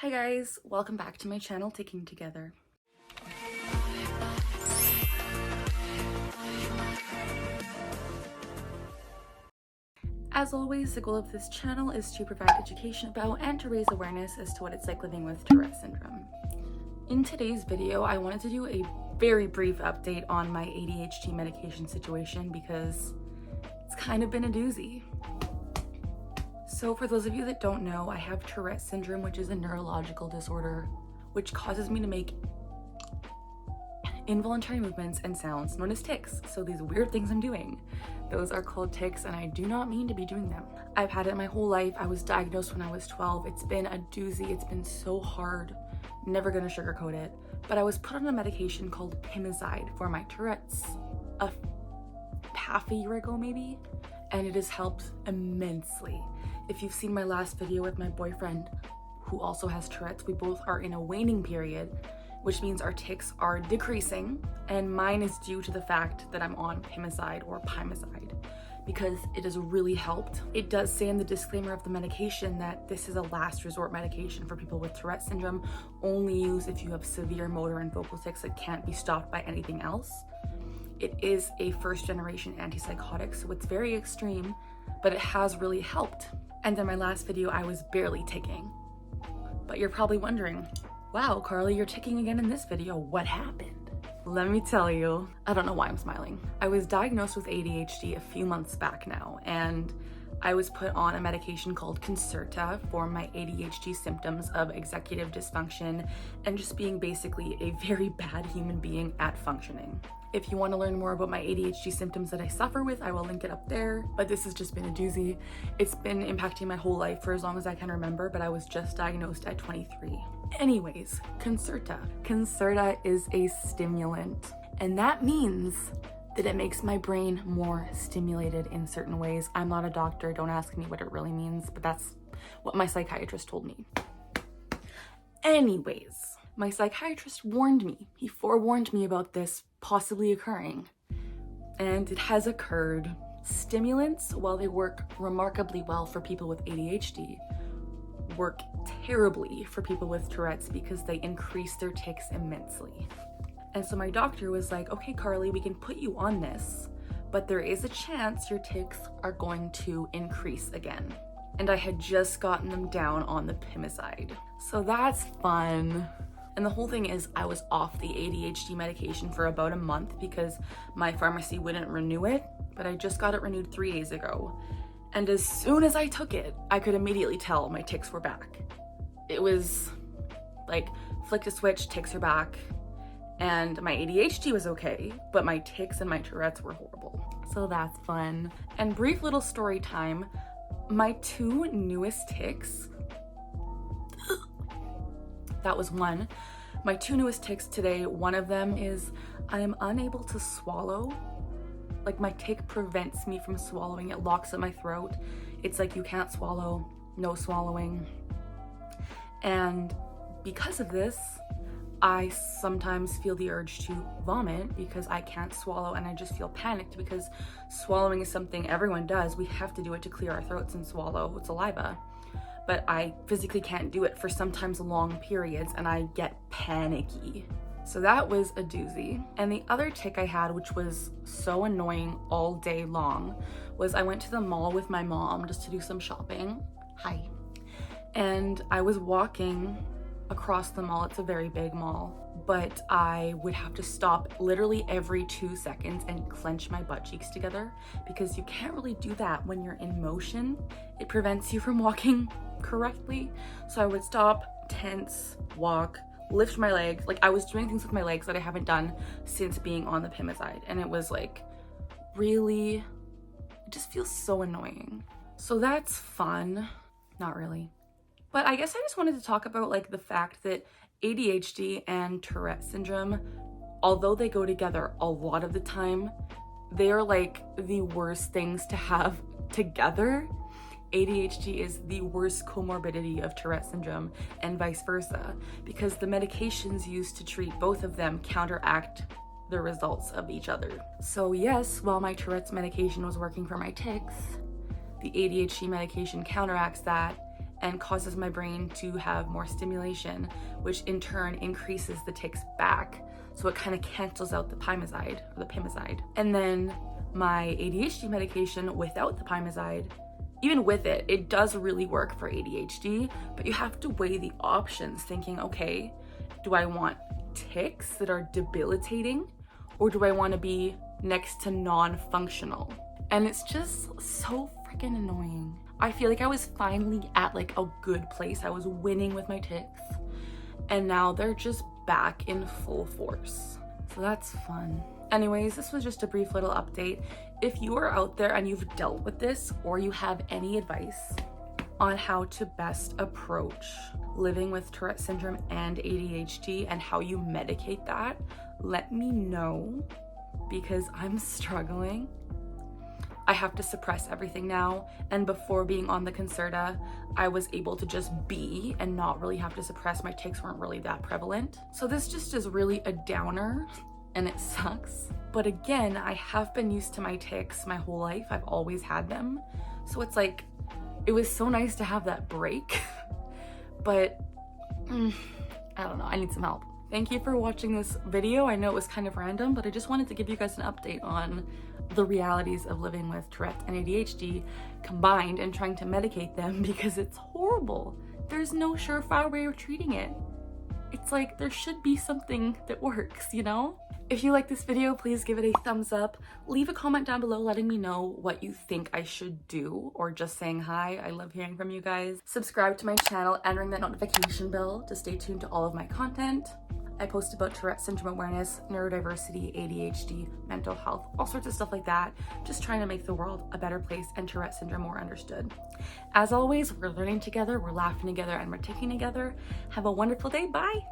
Hi guys, welcome back to my channel, Ticking Together. As always, the goal of this channel is to provide education about and to raise awareness as to what it's like living with Tourette syndrome. In today's video, I wanted to do a very brief update on my ADHD medication situation because it's kind of been a doozy. So for those of you that don't know, I have Tourette Syndrome, which is a neurological disorder which causes me to make involuntary movements and sounds known as tics. So these weird things I'm doing, those are called tics, and I do not mean to be doing them. I've had it my whole life. I was diagnosed when I was 12. It's been a doozy. It's been so hard. Never gonna sugarcoat it. But I was put on a medication called Pimozide for my Tourette's half a year ago maybe, and it has helped immensely. If you've seen my last video with my boyfriend who also has Tourette's, we both are in a waning period, which means our tics are decreasing, and mine is due to the fact that I'm on Pimozide or Pimozide because it has really helped. It does say in the disclaimer of the medication that this is a last resort medication for people with Tourette syndrome, only use if you have severe motor and vocal tics that can't be stopped by anything else. It is a first generation antipsychotic, so it's very extreme, but it has really helped. And in my last video, I was barely ticking. But you're probably wondering, wow, Carly, you're ticking again in this video. What happened? Let me tell you. I don't know why I'm smiling. I was diagnosed with ADHD a few months back now, and I was put on a medication called Concerta for my ADHD symptoms of executive dysfunction and just being basically a very bad human being at functioning. If you want to learn more about my ADHD symptoms that I suffer with, I will link it up there, but this has just been a doozy. It's been impacting my whole life for as long as I can remember, but I was just diagnosed at 23. Anyways, Concerta. Concerta is a stimulant, and that means that it makes my brain more stimulated in certain ways. I'm not a doctor, don't ask me what it really means, but that's what my psychiatrist told me. Anyways, my psychiatrist warned me. He forewarned me about this possibly occurring, and it has occurred. Stimulants, while they work remarkably well for people with ADHD, work terribly for people with Tourette's because they increase their tics immensely. And so my doctor was like, okay, Carly, we can put you on this, but there is a chance your tics are going to increase again. And I had just gotten them down on the Pimozide. So that's fun. And the whole thing is I was off the ADHD medication for about a month because my pharmacy wouldn't renew it, but I just got it renewed 3 days ago. And as soon as I took it, I could immediately tell my tics were back. It was like, flicked a switch, tics are back. And my ADHD was okay, but my tics and my Tourette's were horrible. So that's fun. And brief little story time, my 2 newest tics, that was one. My 2 newest tics today, one of them is I am unable to swallow. Like my tic prevents me from swallowing. It locks at my throat. It's like you can't swallow, no swallowing. And because of this, I sometimes feel the urge to vomit because I can't swallow, and I just feel panicked because swallowing is something everyone does. We have to do it to clear our throats and swallow saliva. But I physically can't do it for sometimes long periods, and I get panicky. So that was a doozy. And the other tic I had, which was so annoying all day long, was I went to the mall with my mom just to do some shopping. Hi. And I was walking across the mall. It's a very big mall, but I would have to stop literally every 2 seconds and clench my butt cheeks together because you can't really do that when you're in motion. It prevents you from walking correctly. So I would stop, tense, walk, lift my legs. Like I was doing things with my legs that I haven't done since being on the Pimozide, and it was like really, it just feels so annoying. So that's fun. Not really. But I guess I just wanted to talk about like the fact that ADHD and Tourette syndrome, although they go together a lot of the time, they are like the worst things to have together. ADHD is the worst comorbidity of Tourette syndrome and vice versa, because the medications used to treat both of them counteract the results of each other. So yes, while my Tourette's medication was working for my tics, the ADHD medication counteracts that and causes my brain to have more stimulation, which in turn increases the tics back. So it kind of cancels out the pimezide or the pimezide. And then my ADHD medication without the pimezide, even with it, it does really work for ADHD, but you have to weigh the options thinking, okay, do I want tics that are debilitating, or do I want to be next to non-functional? And it's just so freaking annoying. I feel like I was finally at like a good place. I was winning with my tics, and now they're just back in full force. So that's fun. Anyways, this was just a brief little update. If you are out there and you've dealt with this, or you have any advice on how to best approach living with Tourette syndrome and ADHD and how you medicate that, let me know, because I'm struggling. I have to suppress everything now, and before being on the Concerta, I was able to just be and not really have to suppress. My tics weren't really that prevalent. So this just is really a downer, and it sucks. But again, I have been used to my tics my whole life. I've always had them. So it's like, it was so nice to have that break, but I don't know, I need some help. Thank you for watching this video. I know it was kind of random, but I just wanted to give you guys an update on the realities of living with Tourette and ADHD combined and trying to medicate them, because it's horrible. There's no surefire way of treating it. It's like, there should be something that works, you know? If you like this video, please give it a thumbs up. Leave a comment down below letting me know what you think I should do, or just saying hi. I love hearing from you guys. Subscribe to my channel and ring that notification bell to stay tuned to all of my content. I post about Tourette syndrome awareness, neurodiversity, ADHD, mental health, all sorts of stuff like that. Just trying to make the world a better place and Tourette syndrome more understood. As always, we're learning together, we're laughing together, and we're ticking together. Have a wonderful day. Bye.